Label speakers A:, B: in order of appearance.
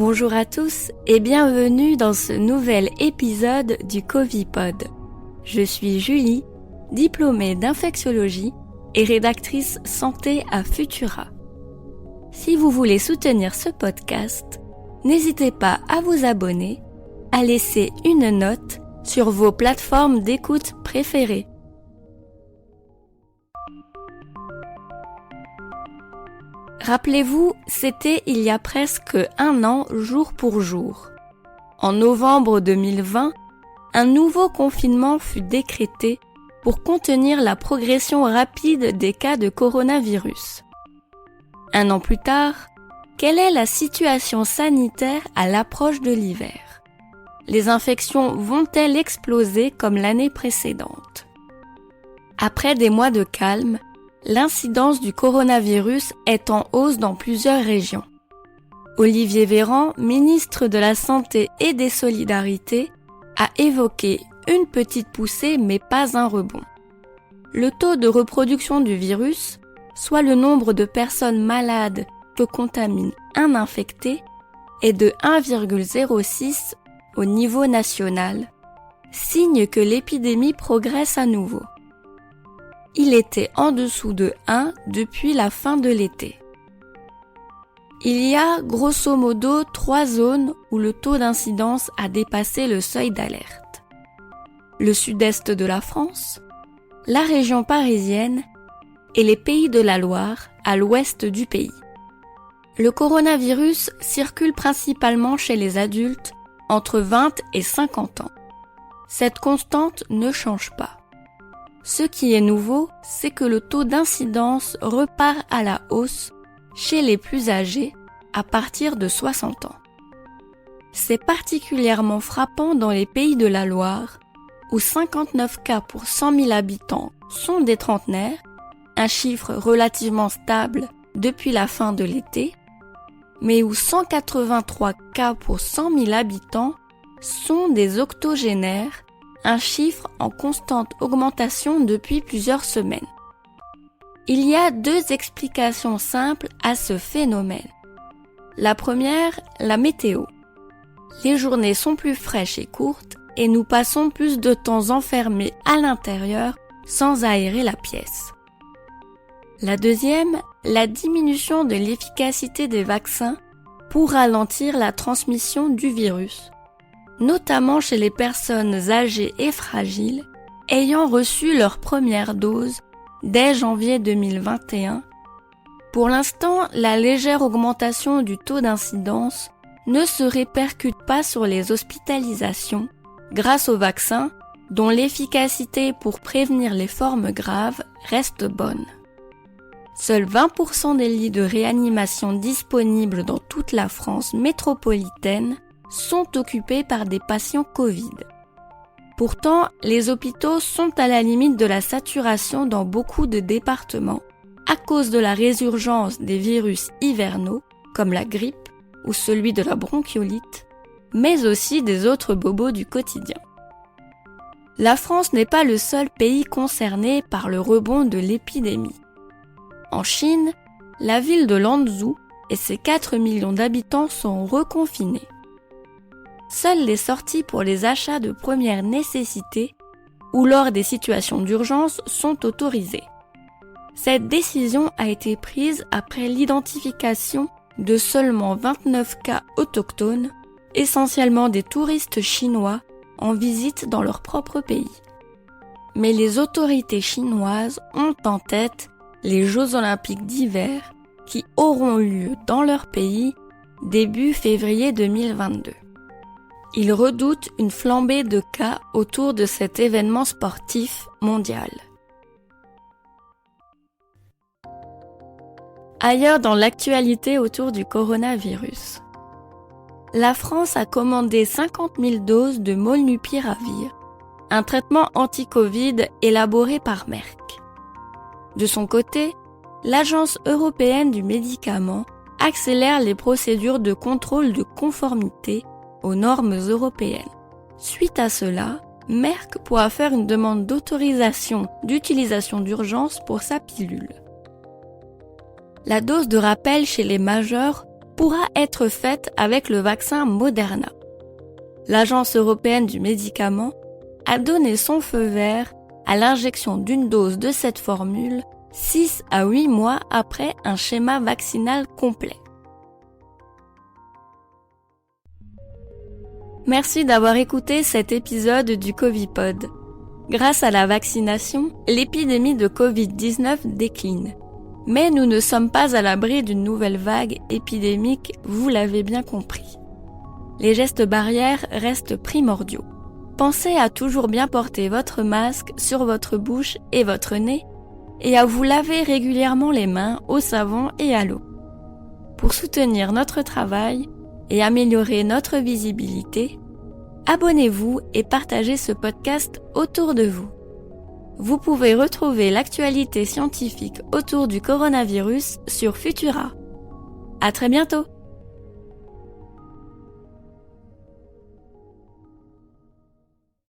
A: Bonjour à tous et bienvenue dans ce nouvel épisode du Covipod. Je suis Julie, diplômée d'infectiologie et rédactrice santé à Futura. Si vous voulez soutenir ce podcast, n'hésitez pas à vous abonner, à laisser une note sur vos plateformes d'écoute préférées. Rappelez-vous, c'était il y a presque un an jour pour jour. En novembre 2020, un nouveau confinement fut décrété pour contenir la progression rapide des cas de coronavirus. Un an plus tard, quelle est la situation sanitaire à l'approche de l'hiver ? Les infections vont-elles exploser comme l'année précédente ? Après des mois de calme, l'incidence du coronavirus est en hausse dans plusieurs régions. Olivier Véran, ministre de la Santé et des Solidarités, a évoqué une petite poussée mais pas un rebond. Le taux de reproduction du virus, soit le nombre de personnes malades que contamine un infecté, est de 1,06 au niveau national, signe que l'épidémie progresse à nouveau. Il était en dessous de 1 depuis la fin de l'été. Il y a grosso modo 3 zones où le taux d'incidence a dépassé le seuil d'alerte. Le sud-est de la France, la région parisienne et les Pays de la Loire à l'ouest du pays. Le coronavirus circule principalement chez les adultes entre 20 et 50 ans. Cette constante ne change pas. Ce qui est nouveau, c'est que le taux d'incidence repart à la hausse chez les plus âgés à partir de 60 ans. C'est particulièrement frappant dans les Pays de la Loire, où 59 cas pour 100 000 habitants sont des trentenaires, un chiffre relativement stable depuis la fin de l'été, mais où 183 cas pour 100 000 habitants sont des octogénaires, un chiffre en constante augmentation depuis plusieurs semaines. Il y a 2 explications simples à ce phénomène. La première, la météo. Les journées sont plus fraîches et courtes et nous passons plus de temps enfermés à l'intérieur sans aérer la pièce. La deuxième, la diminution de l'efficacité des vaccins pour ralentir la transmission du virus, notamment chez les personnes âgées et fragiles ayant reçu leur première dose dès janvier 2021. Pour l'instant, la légère augmentation du taux d'incidence ne se répercute pas sur les hospitalisations grâce au vaccin dont l'efficacité pour prévenir les formes graves reste bonne. Seuls 20% des lits de réanimation disponibles dans toute la France métropolitaine sont occupés par des patients Covid. Pourtant, les hôpitaux sont à la limite de la saturation dans beaucoup de départements à cause de la résurgence des virus hivernaux comme la grippe ou celui de la bronchiolite, mais aussi des autres bobos du quotidien. La France n'est pas le seul pays concerné par le rebond de l'épidémie. En Chine, la ville de Lanzhou et ses 4 millions d'habitants sont reconfinés. Seules les sorties pour les achats de première nécessité ou lors des situations d'urgence sont autorisées. Cette décision a été prise après l'identification de seulement 29 cas autochtones, essentiellement des touristes chinois en visite dans leur propre pays. Mais les autorités chinoises ont en tête les Jeux olympiques d'hiver qui auront lieu dans leur pays début février 2022. Ils redoutent une flambée de cas autour de cet événement sportif mondial. Ailleurs dans l'actualité autour du coronavirus. La France a commandé 50 000 doses de Molnupiravir, un traitement anti-Covid élaboré par Merck. De son côté, l'Agence européenne du médicament accélère les procédures de contrôle de conformité aux normes européennes. Suite à cela, Merck pourra faire une demande d'autorisation d'utilisation d'urgence pour sa pilule. La dose de rappel chez les majeurs pourra être faite avec le vaccin Moderna. L'Agence européenne du médicament a donné son feu vert à l'injection d'une dose de cette formule 6 à 8 mois après un schéma vaccinal complet. Merci d'avoir écouté cet épisode du Covipod. Grâce à la vaccination, l'épidémie de Covid-19 décline. Mais nous ne sommes pas à l'abri d'une nouvelle vague épidémique, vous l'avez bien compris. Les gestes barrières restent primordiaux. Pensez à toujours bien porter votre masque sur votre bouche et votre nez et à vous laver régulièrement les mains au savon et à l'eau. Pour soutenir notre travail et améliorer notre visibilité, abonnez-vous et partagez ce podcast autour de vous. Vous pouvez retrouver l'actualité scientifique autour du coronavirus sur Futura. À très bientôt!